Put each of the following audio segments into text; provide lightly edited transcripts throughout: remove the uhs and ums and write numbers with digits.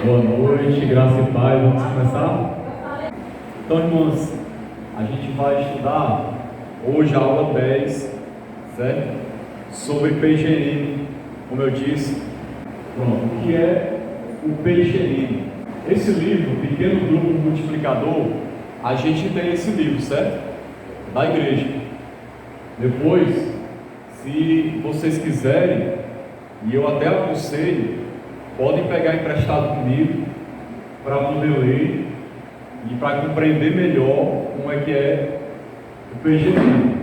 Boa noite, graça e paz. Vamos começar? Então, irmãos, a gente vai estudar hoje a aula 10, certo? Sobre PGM, como eu disse. Pronto, o que é o PGM? Esse livro, Pequeno Grupo Multiplicador, a gente tem esse livro, certo? Da igreja. Depois, se vocês quiserem, e eu até aconselho, podem pegar emprestado comigo para poder ler e para compreender melhor como é que é o PGM.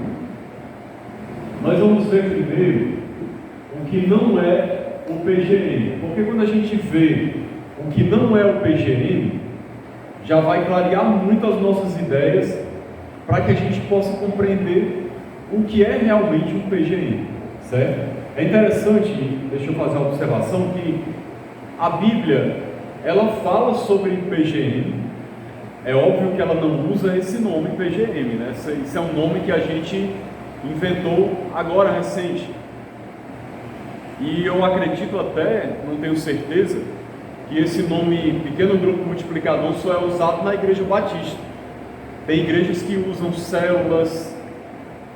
Nós vamos ver primeiro o que não é o PGM, porque quando a gente vê o que não é o PGM, já vai clarear muito as nossas ideias para que a gente possa compreender o que é realmente um PGM, certo? É interessante, deixa eu fazer uma observação, que a Bíblia, ela fala sobre PGM. É óbvio que ela não usa esse nome PGM, né? Isso é um nome que a gente inventou agora, recente. E eu acredito até, não tenho certeza, que esse nome Pequeno Grupo Multiplicador só é usado na Igreja Batista. Tem igrejas que usam células,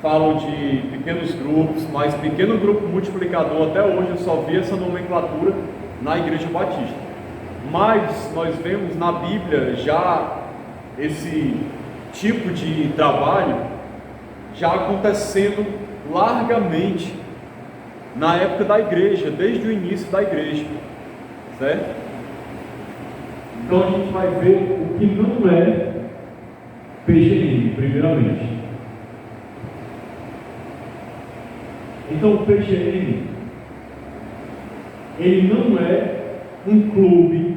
falam de pequenos grupos, mas Pequeno Grupo Multiplicador, até hoje eu só vi essa nomenclatura na Igreja Batista. Mas nós vemos na Bíblia já esse tipo de trabalho já acontecendo largamente na época da igreja, desde o início da igreja, certo? Então a gente vai ver o que não é PGM, primeiramente. Então o PGM, ele não é um clube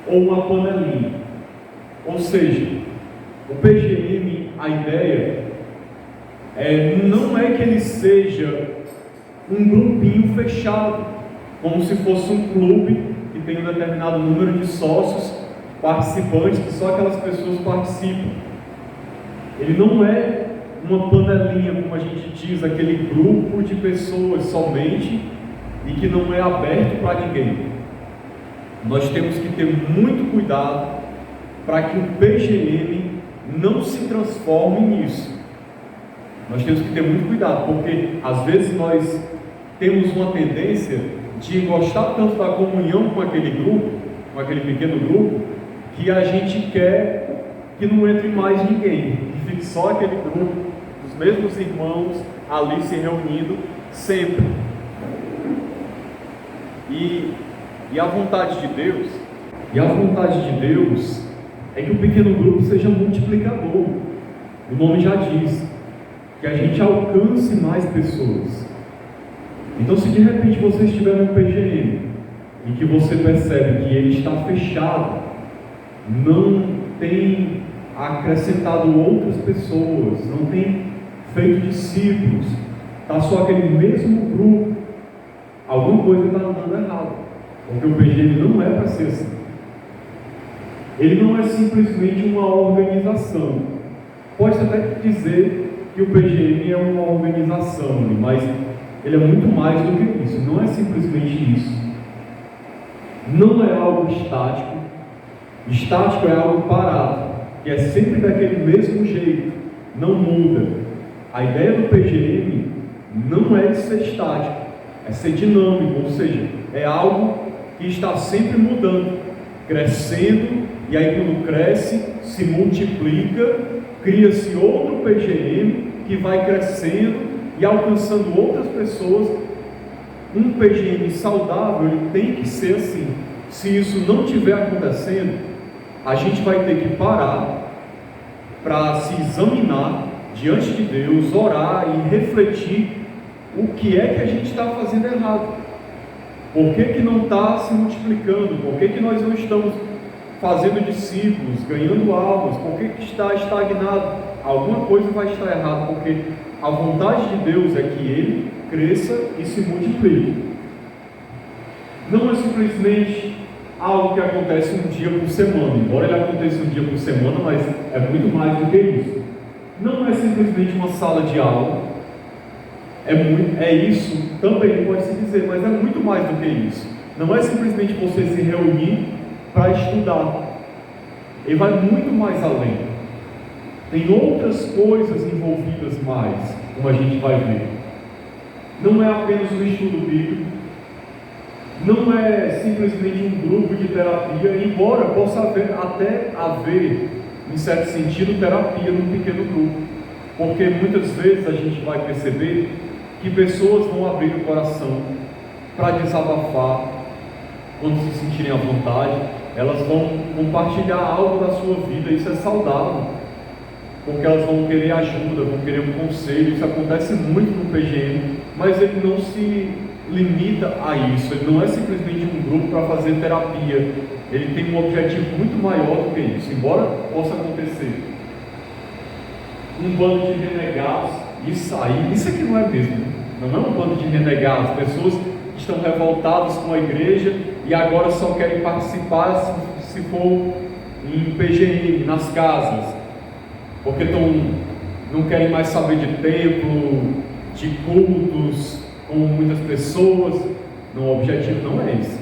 ou uma panelinha. Ou seja, o PGM, a ideia não é que ele seja um grupinho fechado, como se fosse um clube que tem um determinado número de sócios, participantes, que só aquelas pessoas participam. Ele não é uma panelinha, como a gente diz, aquele grupo de pessoas somente e que não é aberto para ninguém. Nós temos que ter muito cuidado para que o PGM não se transforme nisso. Nós temos que ter muito cuidado, porque às vezes nós temos uma tendência de gostar tanto da comunhão com aquele grupo, com aquele pequeno grupo, que a gente quer que não entre mais ninguém, que fique só aquele grupo, os mesmos irmãos ali se reunindo sempre. E a vontade de Deus, é que o pequeno grupo seja multiplicador. O nome já diz, que a gente alcance mais pessoas. Então, se de repente você estiver no PGM e que você percebe que ele está fechado, não tem acrescentado outras pessoas, não tem feito discípulos, está só aquele mesmo grupo, alguma coisa está andando errado, porque o PGM não é para ser assim. Ele não é simplesmente uma organização. Pode até dizer que o PGM é uma organização, mas ele é muito mais do que isso. Não é simplesmente isso. Não é algo estático. Estático é algo parado, que é sempre daquele mesmo jeito, não muda. A ideia do PGM não é de ser estático, é ser dinâmico, ou seja, é algo que está sempre mudando, crescendo, e aí quando cresce, se multiplica, cria-se outro PGM que vai crescendo e alcançando outras pessoas. Um PGM saudável, ele tem que ser assim. Se isso não estiver acontecendo, a gente vai ter que parar para se examinar diante de Deus, orar e refletir o que é que a gente está fazendo errado. Por que não está se multiplicando? Por que nós não estamos fazendo discípulos, ganhando almas? Por que está estagnado? Alguma coisa vai estar errada, porque a vontade de Deus é que ele cresça e se multiplique. Não é simplesmente algo que acontece um dia por semana, embora ele aconteça um dia por semana, mas é muito mais do que isso. Não é simplesmente uma sala de aula, é isso também pode se dizer, mas é muito mais do que isso. não é simplesmente você se reunir para estudar. Ele vai muito mais além. Tem outras coisas envolvidas mais, como a gente vai ver. Não é apenas um estudo bíblico, não é simplesmente um grupo de terapia, embora possa até haver, em certo sentido, terapia num pequeno grupo. Porque muitas vezes a gente vai perceber que pessoas vão abrir o coração para desabafar, quando se sentirem à vontade, elas vão compartilhar algo da sua vida. Isso é saudável, porque elas vão querer ajuda, vão querer um conselho. Isso acontece muito no PGM, mas ele não se limita a isso. Ele não é simplesmente um grupo para fazer terapia. Ele tem um objetivo muito maior do que isso, embora possa acontecer um bando de renegados e sair. Isso aqui não é mesmo, não é um bando de renegados, pessoas que estão revoltadas com a igreja e agora só querem participar se for em PGM, nas casas, porque não querem mais saber de templo, de cultos com muitas pessoas. Não, o objetivo não é esse.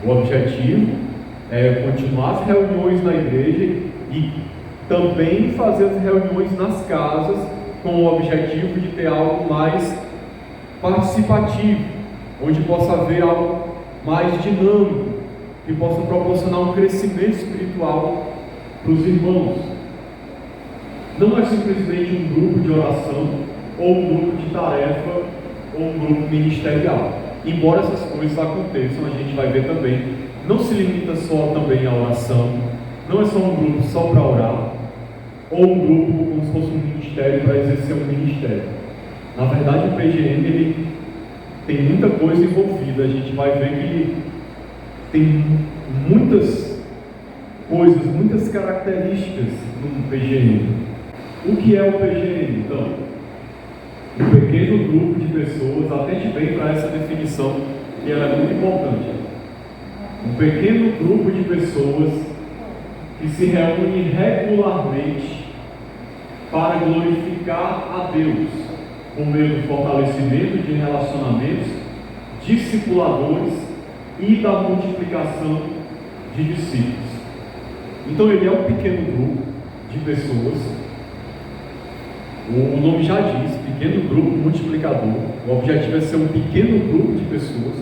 O objetivo é continuar as reuniões na igreja e também fazer as reuniões nas casas, com o objetivo de ter algo mais participativo, onde possa haver algo mais dinâmico, que possa proporcionar um crescimento espiritual para os irmãos. Não é simplesmente um grupo de oração, ou um grupo de tarefa, ou um grupo ministerial. Embora essas coisas aconteçam, a gente vai ver também, não se limita só também à oração, não é só um grupo só para orar, ou um grupo como se fosse um ministério para exercer um ministério. Na verdade, o PGM ele tem muita coisa envolvida. A gente vai ver que tem muitas coisas, muitas características no PGM. O que é o PGM, então? Um pequeno grupo de pessoas. Atente bem para essa definição, que ela é muito importante. Um pequeno grupo de pessoas que se reúne regularmente para glorificar a Deus, por meio do fortalecimento de relacionamentos discipuladores e da multiplicação de discípulos. Então ele é um pequeno grupo de pessoas. O nome já diz, pequeno grupo multiplicador. O objetivo é ser um pequeno grupo de pessoas.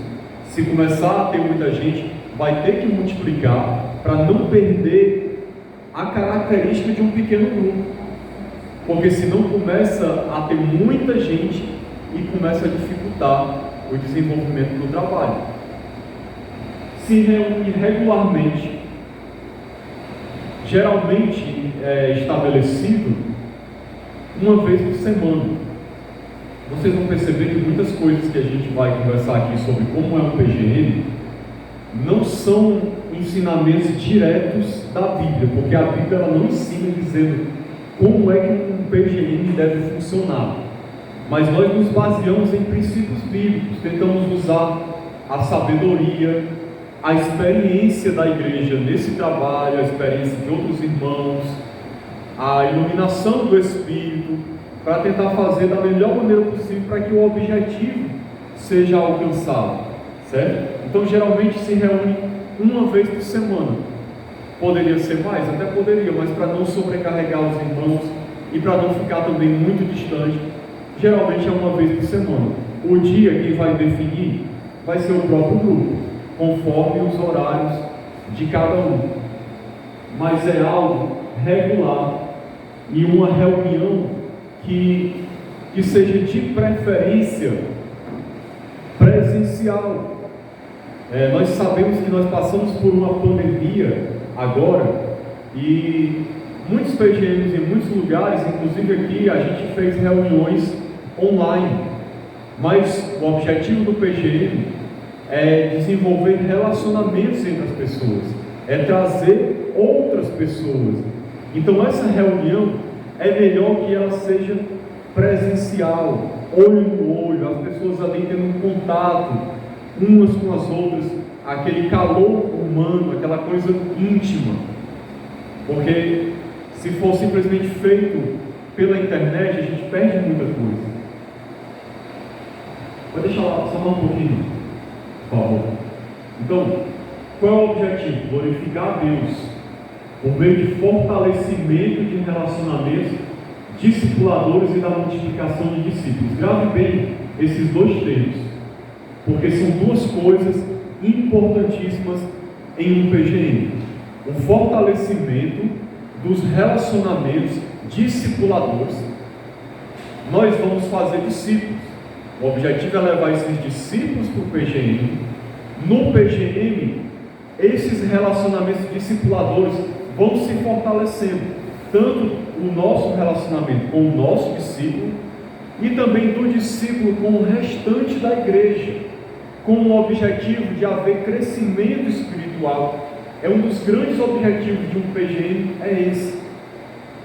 Se começar a ter muita gente, vai ter que multiplicar para não perder a característica de um pequeno grupo. Porque senão começa a ter muita gente e começa a dificultar o desenvolvimento do trabalho. Se reúne regularmente, geralmente é estabelecido uma vez por semana. Vocês vão perceber que muitas coisas que a gente vai conversar aqui sobre como é o PGM não são ensinamentos diretos da Bíblia, porque a Bíblia ela não ensina dizendo como é que um PGM deve funcionar. Mas nós nos baseamos em princípios bíblicos, tentamos usar a sabedoria, a experiência da igreja nesse trabalho, a experiência de outros irmãos, a iluminação do Espírito, para tentar fazer da melhor maneira possível para que o objetivo seja alcançado, certo? Então geralmente se reúne uma vez por semana. Poderia ser mais? Até poderia, mas para não sobrecarregar os irmãos e para não ficar também muito distante, geralmente é uma vez por semana. O dia quem vai definir vai ser o próprio grupo, conforme os horários de cada um. Mas é algo regular e uma reunião que seja de preferência presencial. Nós sabemos que nós passamos por uma pandemia agora e muitos PGMs em muitos lugares, inclusive aqui, a gente fez reuniões online, mas o objetivo do PGM é desenvolver relacionamentos entre as pessoas, é trazer outras pessoas. Então essa reunião é melhor que ela seja presencial, olho no olho, as pessoas ali tendo um contato umas com as outras, aquele calor humano, aquela coisa íntima. Porque se for simplesmente feito pela internet, a gente perde muita coisa. Vou deixar só um pouquinho, por favor. Então, qual é o objetivo? Glorificar a Deus por meio de fortalecimento de relacionamentos discipuladores e da multiplicação de discípulos. Grave bem esses dois termos, porque são duas coisas importantíssimas em um PGM: o fortalecimento dos relacionamentos discipuladores. Nós vamos fazer discípulos. O objetivo é levar esses discípulos para o PGM. No PGM, esses relacionamentos discipuladores vão se fortalecendo, tanto o nosso relacionamento com o nosso discípulo e também do discípulo com o restante da igreja, com o objetivo de haver crescimento espiritual. É um dos grandes objetivos de um PGM, é esse: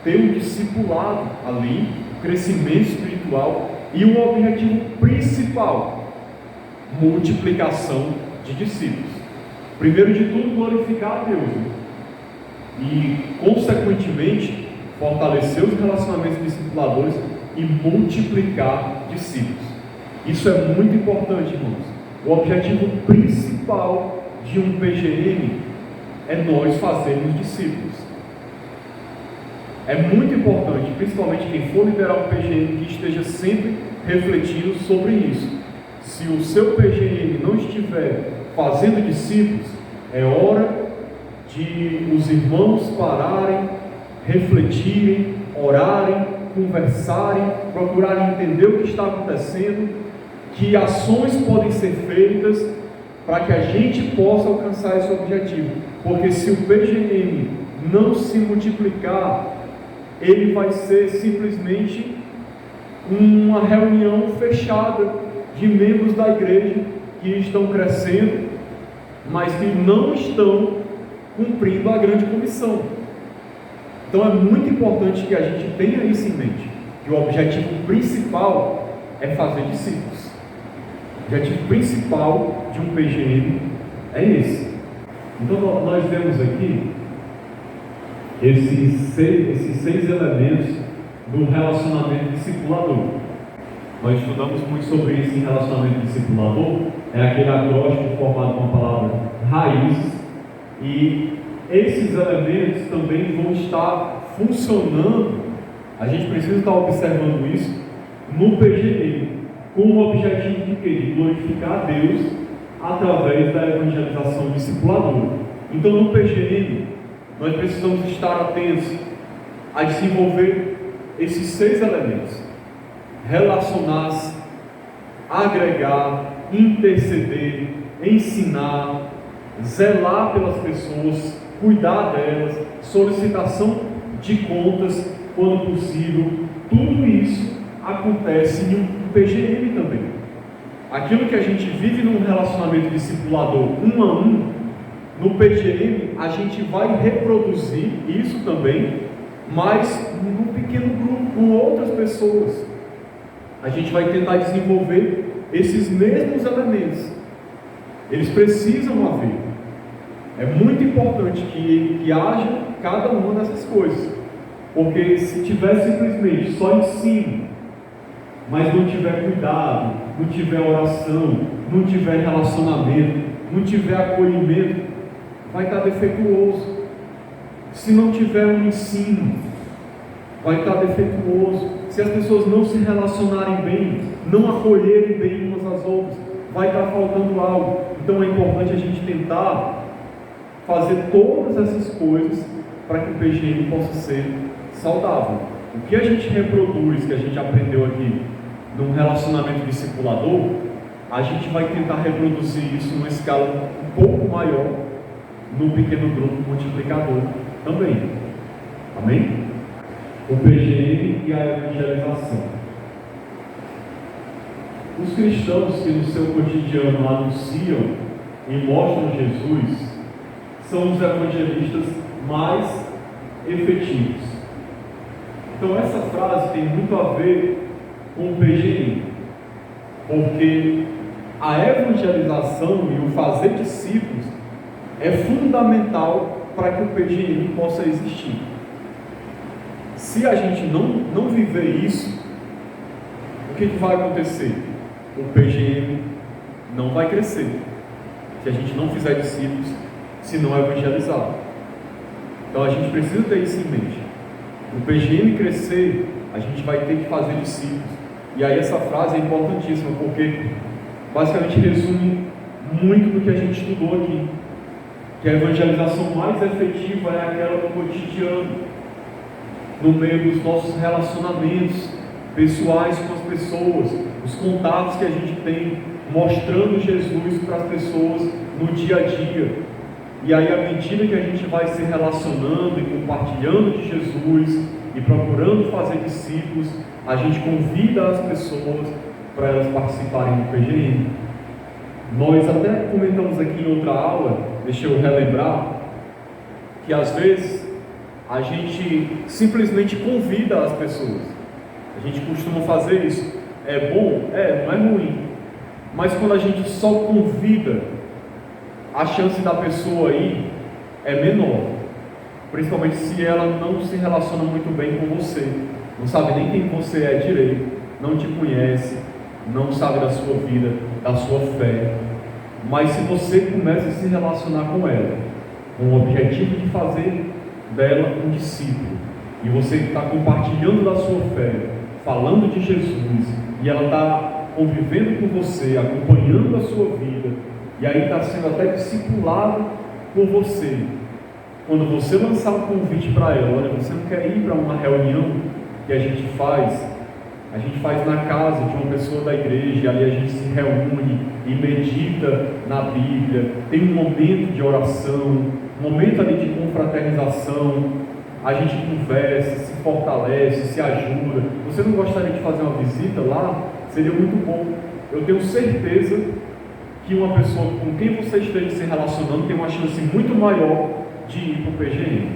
ter um discipulado ali, crescimento espiritual, e o objetivo principal, multiplicação de discípulos. Primeiro de tudo, glorificar a Deus, e consequentemente fortalecer os relacionamentos discipuladores e multiplicar discípulos. Isso é muito importante, irmãos. O objetivo principal de um PGM é nós fazermos discípulos. É muito importante, principalmente quem for liderar um PGM, que esteja sempre refletindo sobre isso. Se o seu PGM não estiver fazendo discípulos, é hora de os irmãos pararem, refletirem, orarem, conversarem, procurarem entender o que está acontecendo, que ações podem ser feitas para que a gente possa alcançar esse objetivo. Porque se o PGM não se multiplicar, ele vai ser simplesmente uma reunião fechada de membros da igreja que estão crescendo, mas que não estão cumprindo a grande comissão. Então é muito importante que a gente tenha isso em mente, que o objetivo principal é fazer discípulos. O objetivo principal de um PGM é esse. Então nós vemos aqui esses seis elementos do relacionamento discipulador. Nós estudamos muito sobre isso em relacionamento discipulador. É aquele acróstico formado com a palavra raiz, e esses elementos também vão estar funcionando. A gente precisa estar observando isso no PGM, com o objetivo de quê? De glorificar a Deus através da evangelização discipuladora. Então, no PGM, nós precisamos estar atentos a desenvolver esses seis elementos: relacionar-se, agregar, interceder, ensinar, zelar pelas pessoas, cuidar delas, solicitação de contas quando possível. Tudo isso acontece em um PGM também. Aquilo que a gente vive num relacionamento discipulador 1 a 1, no PGM a gente vai reproduzir isso também, mas num pequeno grupo, com outras pessoas. A gente vai tentar desenvolver esses mesmos elementos. Eles precisam haver. É muito importante que haja cada uma dessas coisas, porque se tiver simplesmente só ensino, mas não tiver cuidado, não tiver oração, não tiver relacionamento, não tiver acolhimento, vai estar defeituoso. Se não tiver um ensino, vai estar defeituoso. Se as pessoas não se relacionarem bem, não acolherem bem umas às outras, vai estar faltando algo. Então é importante a gente tentar fazer todas essas coisas para que o PGM possa ser saudável. O que a gente reproduz, que a gente aprendeu aqui num relacionamento discipulador, a gente vai tentar reproduzir isso numa escala um pouco maior no pequeno grupo multiplicador também. Amém? O PGM e a evangelização. Os cristãos que no seu cotidiano anunciam e mostram Jesus são os evangelistas mais efetivos. Então essa frase tem muito a ver com o PGM, porque a evangelização e o fazer discípulos é fundamental para que o PGM possa existir. Se a gente não viver isso, o que vai acontecer? O PGM não vai crescer. se a gente não fizer discípulos, se não evangelizar. Então a gente precisa ter isso em mente. O PGM crescer, a gente vai ter que fazer discípulos. E aí essa frase é importantíssima, porque basicamente resume muito do que a gente estudou aqui. Que a evangelização mais efetiva é aquela do cotidiano, no meio dos nossos relacionamentos pessoais com as pessoas, os contatos que a gente tem, mostrando Jesus para as pessoas no dia a dia. E aí, à medida que a gente vai se relacionando e compartilhando de Jesus e procurando fazer discípulos, a gente convida as pessoas para elas participarem do PGM. Nós até comentamos aqui em outra aula, deixa eu relembrar, que às vezes a gente simplesmente convida as pessoas. A gente costuma fazer isso. É bom? Não é ruim. Mas quando a gente só convida, a chance da pessoa ir é menor. Principalmente se ela não se relaciona muito bem com você. Não sabe nem quem você é direito, não te conhece, não sabe da sua vida, da sua fé. Mas se você começa a se relacionar com ela, com o objetivo de fazer dela um discípulo, e você está compartilhando da sua fé, falando de Jesus, e ela está convivendo com você, acompanhando a sua vida, e aí está sendo até discipulado por você. Quando você lançar um convite para ela, olha, você não quer ir para uma reunião que a gente faz na casa de uma pessoa da igreja, e ali a gente se reúne e medita na Bíblia, tem um momento de oração, um momento ali de confraternização, a gente conversa, se fortalece, se ajuda. Você não gostaria de fazer uma visita lá? Seria muito bom. Eu tenho certeza que uma pessoa com quem você esteja se relacionando tem uma chance muito maior de ir para o PGM,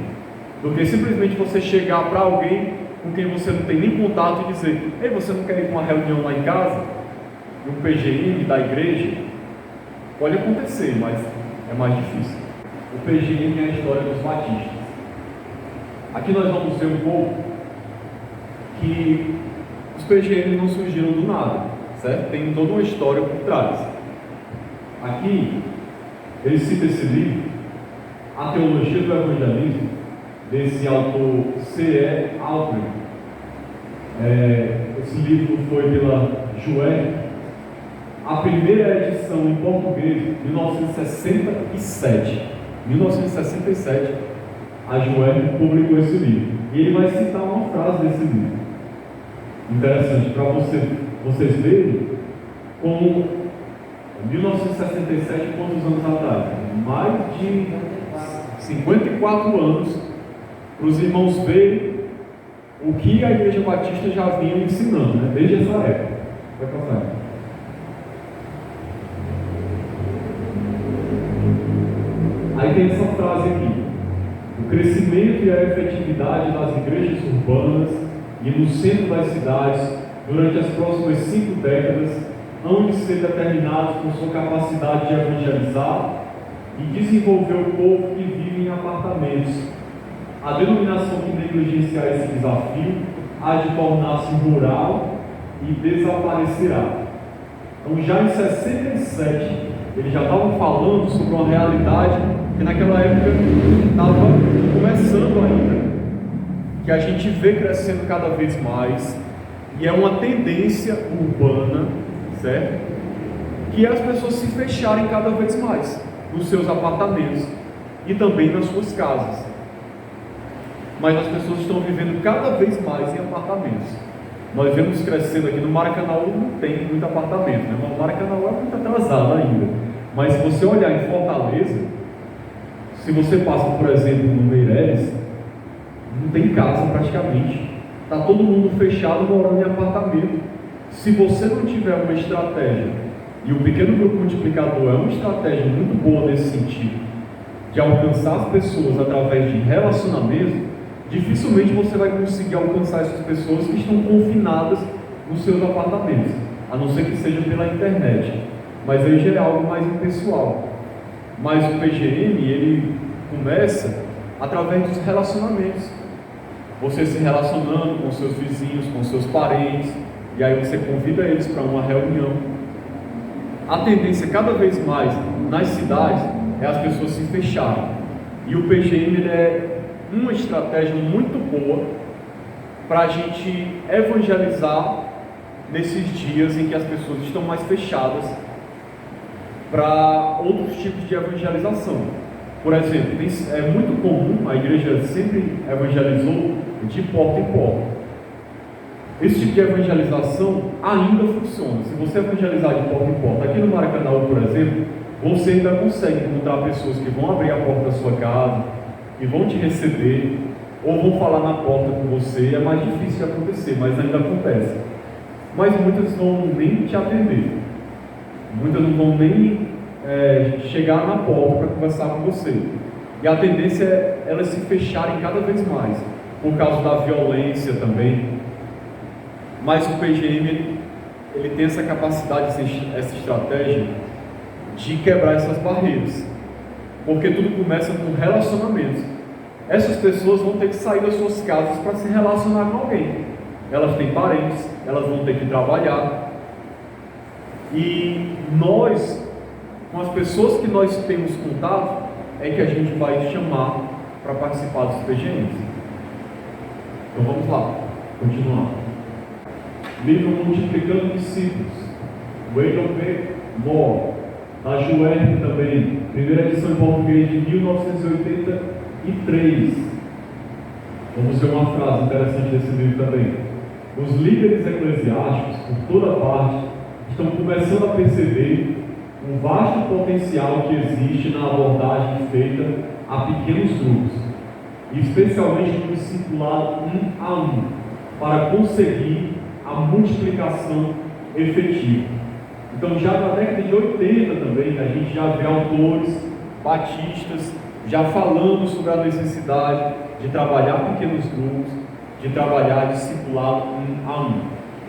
do que simplesmente você chegar para alguém com quem você não tem nem contato e dizer: ei, você não quer ir para uma reunião lá em casa? Um PGM da igreja? Pode acontecer, mas é mais difícil. O PGM é a história dos batistas. Aqui nós vamos ver um pouco que os PGM não surgiram do nada, certo? Tem toda uma história por trás. Aqui, ele cita esse livro, A Teologia do Evangelismo, desse autor C.E. Altman. Esse livro foi pela Joé. A primeira edição em português, 1967, a Joé publicou esse livro. E ele vai citar uma frase desse livro. Interessante, para vocês verem como 1967, quantos anos atrás? Mais de 54 anos, para os irmãos verem o que a Igreja Batista já vinha ensinando, né? Desde essa época. Vai passar. Aí tem essa frase aqui: o crescimento e a efetividade das igrejas urbanas e no centro das cidades durante as próximas 5 décadas hão de ser determinados por sua capacidade de evangelizar e desenvolver o povo que vive em apartamentos. A denominação que negligenciar esse desafio há de tornar-se rural e desaparecerá. Então, já em 67, eles já estavam falando sobre uma realidade que naquela época estava começando ainda, que a gente vê crescendo cada vez mais, e é uma tendência urbana, certo? Que é as pessoas se fecharem cada vez mais nos seus apartamentos e também nas suas casas. Mas as pessoas estão vivendo cada vez mais em apartamentos. Nós vemos crescendo aqui no Maracanã, não tem muito apartamento, né? O Maracanã é muito atrasado ainda. Mas se você olhar em Fortaleza, se você passa, por exemplo, no Meireles, não tem casa praticamente. Está todo mundo fechado morando em apartamento. Se você não tiver uma estratégia, e o pequeno grupo multiplicador é uma estratégia muito boa nesse sentido, de alcançar as pessoas através de relacionamento, dificilmente você vai conseguir alcançar essas pessoas que estão confinadas nos seus apartamentos, a não ser que seja pela internet. Mas aí já é algo mais impessoal. Mas o PGM, ele começa através dos relacionamentos. Você se relacionando com seus vizinhos, com seus parentes, e aí você convida eles para uma reunião. A tendência cada vez mais nas cidades é as pessoas se fecharem. E o PGM ele é uma estratégia muito boa para a gente evangelizar nesses dias em que as pessoas estão mais fechadas para outros tipos de evangelização. Por exemplo, é muito comum, a igreja sempre evangelizou de porta em porta. Esse tipo de evangelização ainda funciona. Se você evangelizar de porta em porta, aqui no Maracanã, por exemplo, você ainda consegue encontrar pessoas que vão abrir a porta da sua casa, que vão te receber, ou vão falar na porta com você. É mais difícil de acontecer, mas ainda acontece. Mas muitas vão nem te atender. Muitas não vão nem chegar na porta para conversar com você. E a tendência é elas se fecharem cada vez mais, por causa da violência também. Mas o PGM ele tem essa capacidade, essa estratégia de quebrar essas barreiras, porque tudo começa com relacionamentos. Essas pessoas vão ter que sair das suas casas para se relacionar com alguém. Elas têm parentes, elas vão ter que trabalhar, e nós, com as pessoas que nós temos contato, é que a gente vai chamar para participar dos PGMs. Então vamos lá, continuar. Livro Multiplicando Discípulos, Wayne P. Moore, da Juerg também, primeira edição em português de 1983. Vamos ver uma frase interessante desse livro também. Os líderes eclesiásticos, por toda parte, estão começando a perceber um vasto potencial que existe na abordagem feita a pequenos grupos, especialmente no discipulado 1 a 1, para conseguir a multiplicação efetiva. Então, já na década de 80 também, a gente já vê autores batistas já falando sobre a necessidade de trabalhar pequenos grupos, de trabalhar discipulado 1 a 1.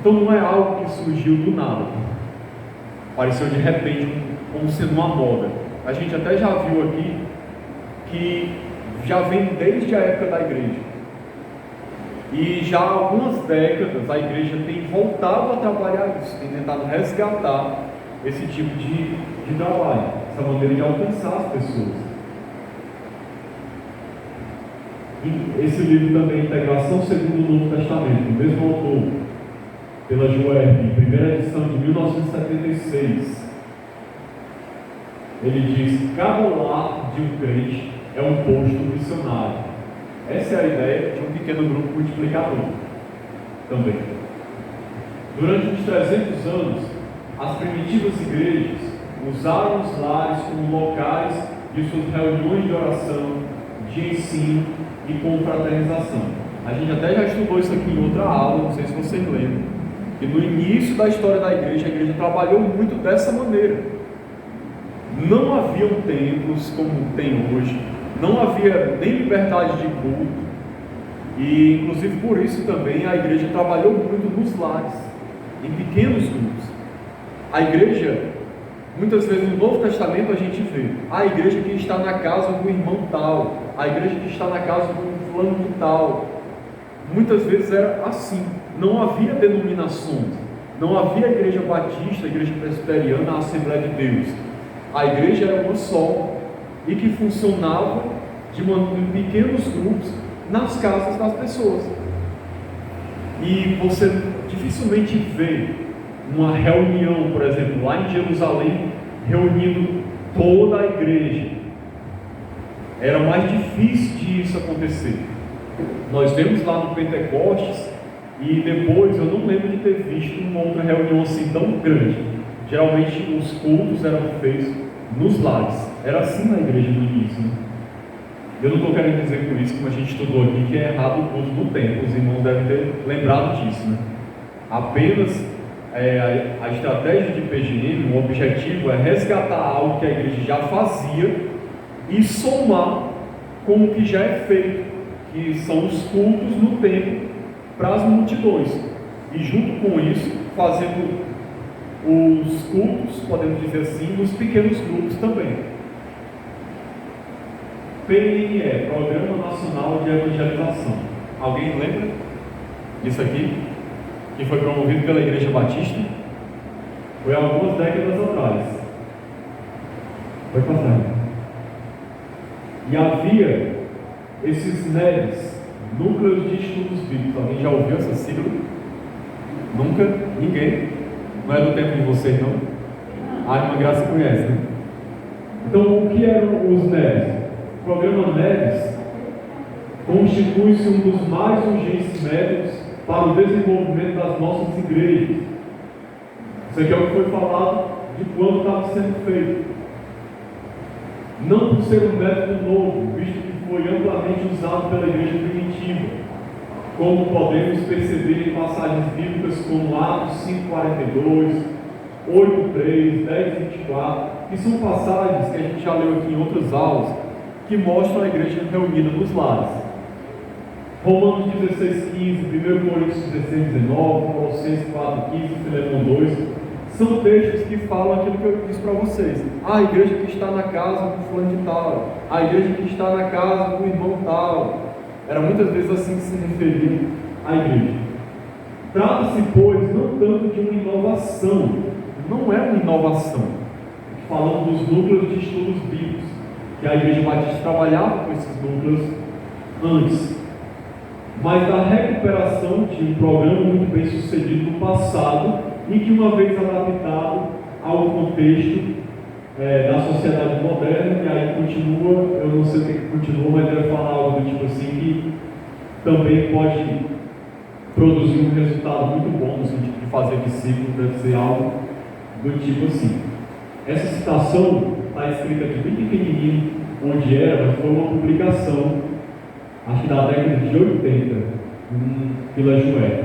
Então, não é algo que surgiu do nada, apareceu de repente como sendo uma moda. A gente até já viu aqui que já vem desde a época da igreja. E já há algumas décadas a igreja tem voltado a trabalhar isso, tem tentado resgatar esse tipo de trabalho, essa maneira de alcançar as pessoas. E esse livro também, Integração segundo o Novo Testamento, o mesmo autor, pela Juerg, primeira edição de 1976. Ele diz: cada lar de um crente é um posto missionário. Essa é a ideia de um pequeno grupo multiplicador também. Durante uns 300 anos, as primitivas igrejas usaram os lares como locais de suas reuniões de oração, de ensino e confraternização. A gente até já estudou isso aqui em outra aula, não sei se vocês lembram, que no início da história da igreja, a igreja trabalhou muito dessa maneira. Não haviam templos como tem hoje, não havia nem liberdade de culto, e inclusive por isso também a igreja trabalhou muito nos lares, em pequenos grupos. A igreja, muitas vezes no Novo Testamento a gente vê a igreja que está na casa do irmão tal, a igreja que está na casa do fulano de tal. Muitas vezes era assim, não havia denominações, não havia a igreja batista, a igreja presbiteriana, a Assembleia de Deus. A igreja era uma só, e que funcionava em pequenos grupos nas casas das pessoas. E você dificilmente vê uma reunião, por exemplo, lá em Jerusalém, reunindo toda a igreja. Era mais difícil de isso acontecer. Nós vemos lá no Pentecostes, e depois eu não lembro de ter visto uma outra reunião assim tão grande. Geralmente os cultos eram feitos nos lares. Era assim na igreja no início, né? Eu não estou querendo dizer com isso, como a gente estudou aqui, que é errado o culto no templo. Os irmãos devem ter lembrado disso, né? Apenas a estratégia de PGM, o objetivo é resgatar algo que a igreja já fazia e somar com o que já é feito, que são os cultos no templo para as multidões. E junto com isso, fazendo os cultos, podemos dizer assim, nos pequenos grupos também. PNE, Programa Nacional de Evangelização. Alguém lembra disso aqui? Que foi promovido pela Igreja Batista? Foi há algumas décadas atrás. Vai passar. E havia esses NEBs, Núcleos de Estudos Bíblicos. Alguém já ouviu essa sigla? Nunca? Ninguém? Não é do tempo de vocês, não? A irmã Graça conhece, né? Então, o que eram os NEBs? O programa NEBs constitui-se um dos mais urgentes métodos para o desenvolvimento das nossas igrejas. Isso aqui é o que foi falado de quando estava sendo feito. Não por ser um método novo, visto que foi amplamente usado pela igreja primitiva, como podemos perceber em passagens bíblicas como Atos 5:42, 8:3, 10:24, que são passagens que a gente já leu aqui em outras aulas, que mostram a igreja reunida nos lares. Romanos 16:15, 1 Coríntios 16:19, Colossenses 4:15, Filemão 2, são textos que falam aquilo que eu disse para vocês. A igreja que está na casa do fulano de tal, a igreja que está na casa do irmão tal. Era muitas vezes assim que se referia à igreja. Trata-se, pois, não tanto de uma inovação, não é uma inovação. Falando dos núcleos de estudos bíblicos, que a igreja batista trabalhava com esses núcleos antes, mas da recuperação de um programa muito bem sucedido no passado, e que, uma vez adaptado ao contexto da sociedade moderna, que aí continua, eu não sei o que continua, mas deve falar algo do tipo assim, que também pode produzir um resultado muito bom no sentido de fazer discípulos, deve ser algo do tipo assim. Essa citação está escrita aqui bem pequenininho, onde era, mas foi uma publicação, acho que da década de 80, em Vila Joé.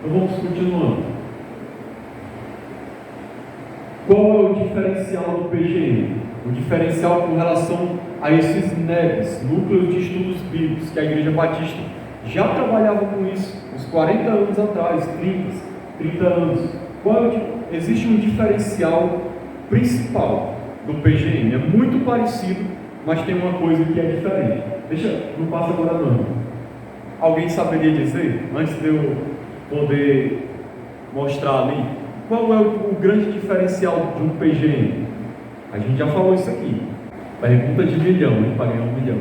Então vamos continuando. Qual é o diferencial do PGM? O diferencial com relação a esses NEBs, Núcleos de Estudos Bíblicos, que a Igreja Batista já trabalhava com isso, uns 40 anos atrás, 30 anos. Existe um diferencial principal do PGM, é muito parecido, mas tem uma coisa que é diferente. Não passa agora não. Alguém saberia dizer, antes de eu poder mostrar ali, qual é o grande diferencial de um PGM? A gente já falou isso aqui. Pergunta de milhão, hein? Para ganhar 1 milhão.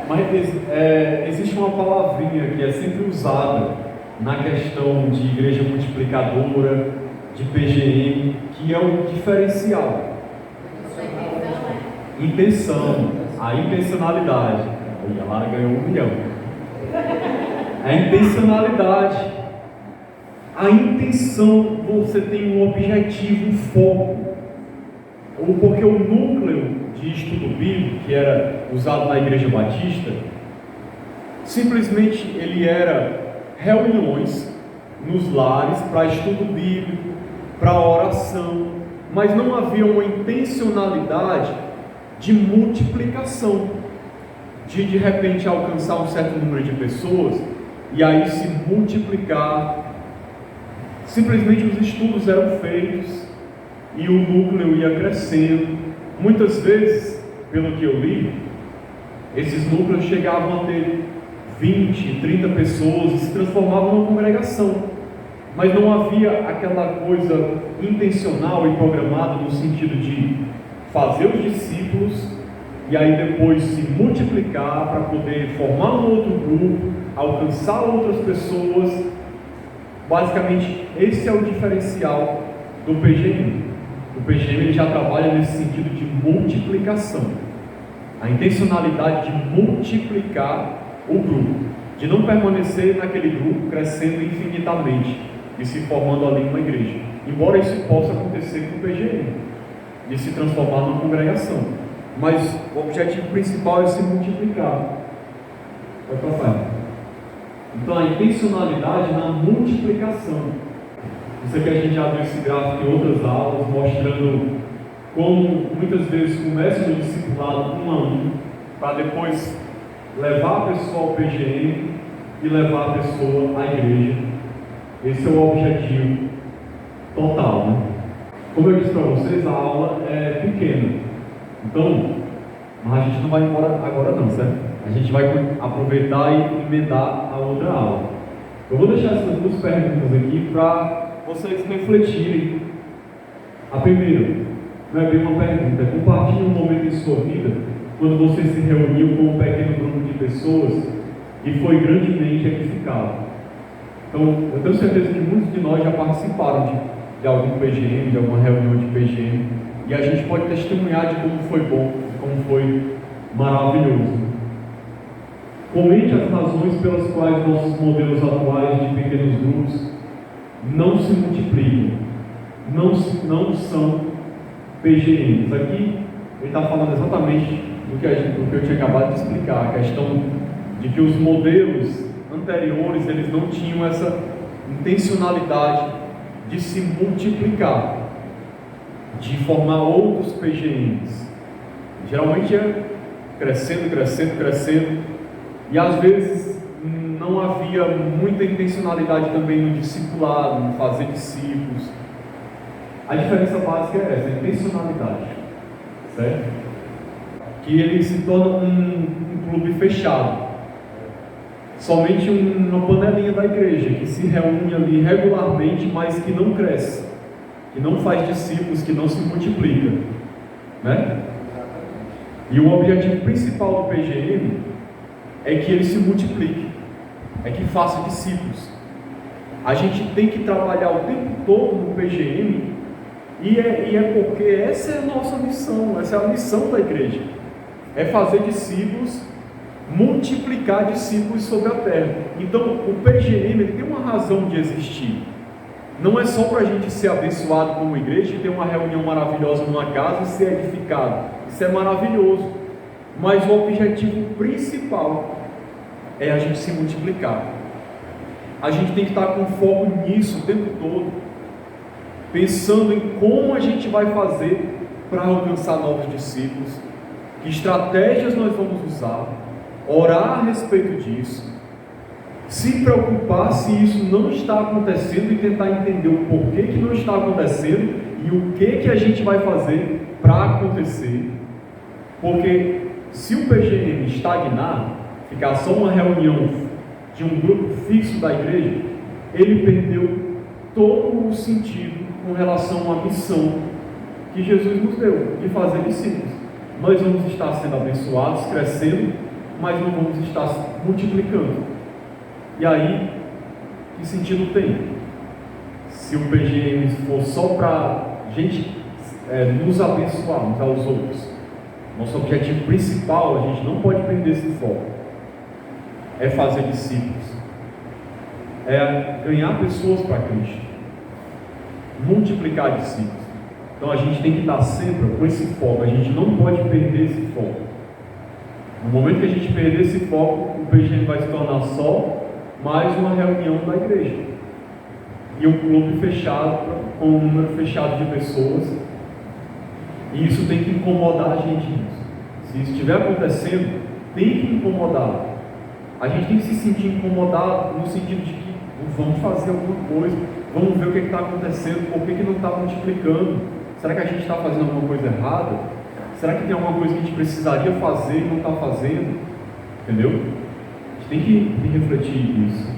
Mas existe uma palavrinha que é sempre usada na questão de igreja multiplicadora, de PGM, que é o diferencial. Intenção, a intencionalidade. Aí a Lara ganhou 1 milhão. A intencionalidade. A intenção, você tem um objetivo, um foco. Ou porque o núcleo de estudo bíblico, que era usado na Igreja Batista, simplesmente ele era reuniões nos lares para estudo bíblico, para oração, mas não havia uma intencionalidade de multiplicação, de repente alcançar um certo número de pessoas e aí se multiplicar. Simplesmente os estudos eram feitos e o núcleo ia crescendo. Muitas vezes, pelo que eu li, esses núcleos chegavam a ter 20, 30 pessoas e se transformavam numa congregação, mas não havia aquela coisa intencional e programada no sentido de fazer os discípulos e aí depois se multiplicar para poder formar um outro grupo, alcançar outras pessoas. Basicamente, esse é o diferencial do PGM. O PGM ele já trabalha nesse sentido de multiplicação, a intencionalidade de multiplicar o grupo, de não permanecer naquele grupo crescendo infinitamente e se formando ali uma igreja, embora isso possa acontecer com o PGM, de se transformar numa congregação, mas o objetivo principal é se multiplicar. Vai passar. Então a intencionalidade na multiplicação. Isso aqui a gente já viu esse gráfico em outras aulas, mostrando como muitas vezes começa no discipulado 1 a 1, para depois levar a pessoa ao PGM e levar a pessoa à igreja. Esse é o objetivo total, né? Como eu disse para vocês, a aula é pequena, então Mas a gente não vai embora agora não, certo? A gente vai aproveitar e emendar a outra aula. Eu vou deixar essas duas perguntas aqui para vocês refletirem. A primeira, não é bem uma pergunta, é compartilhe um momento em sua vida quando você se reuniu com um pequeno grupo de pessoas e foi grandemente edificado. Então, eu tenho certeza que muitos de nós já participaram de algum PGM, de alguma reunião de PGM, e a gente pode testemunhar de como foi bom, de como foi maravilhoso. Comente as razões pelas quais nossos modelos atuais de pequenos grupos não se multiplicam, não são PGMs. Aqui ele está falando exatamente do que eu tinha acabado de explicar, a questão de que os modelos anteriores eles não tinham essa intencionalidade de se multiplicar, de formar outros PGMs. Geralmente é crescendo, e às vezes não havia muita intencionalidade também no discipulado, no fazer discípulos. A diferença básica é essa, a intencionalidade, certo? Que ele se torna um clube fechado, somente uma panelinha da igreja que se reúne ali regularmente, mas que não cresce, que não faz discípulos, que não se multiplica, né? E o objetivo principal do PGM é que ele se multiplique, é que faça discípulos. A gente tem que trabalhar o tempo todo no PGM, e é porque essa é a nossa missão, essa é a missão da igreja, é fazer discípulos, multiplicar discípulos sobre a terra. Então o PGM ele tem uma razão de existir, não é só para a gente ser abençoado como igreja e ter uma reunião maravilhosa numa casa e ser edificado, isso é maravilhoso, mas o objetivo principal é a gente se multiplicar. A gente tem que estar com foco nisso o tempo todo, pensando em como a gente vai fazer para alcançar novos discípulos, que estratégias nós vamos usar, orar a respeito disso, se preocupar se isso não está acontecendo e tentar entender o porquê que não está acontecendo e o que a gente vai fazer para acontecer. Porque se o PGM estagnar, ficar só uma reunião de um grupo fixo da igreja, ele perdeu todo o sentido com relação à missão que Jesus nos deu, de fazer discípulos. Nós vamos estar sendo abençoados, crescendo, mas não vamos estar multiplicando. E aí, que sentido tem? Se o PGM for só para a gente nos abençoar uns aos outros, nosso objetivo principal, a gente não pode perder esse foco, é fazer discípulos, é ganhar pessoas para Cristo, multiplicar discípulos. Então a gente tem que estar sempre com esse foco, a gente não pode perder esse foco. No momento que a gente perder esse foco, o PGM vai se tornar só mais uma reunião da igreja, e um clube fechado, com um número fechado de pessoas, e isso tem que incomodar a gente. Se isso estiver acontecendo, tem que incomodar. A gente tem que se sentir incomodado no sentido de que vamos fazer alguma coisa, vamos ver o que está acontecendo, por que não está multiplicando. Será que a gente está fazendo alguma coisa errada? Será que tem alguma coisa que a gente precisaria fazer e não está fazendo? Entendeu? A gente tem que refletir isso.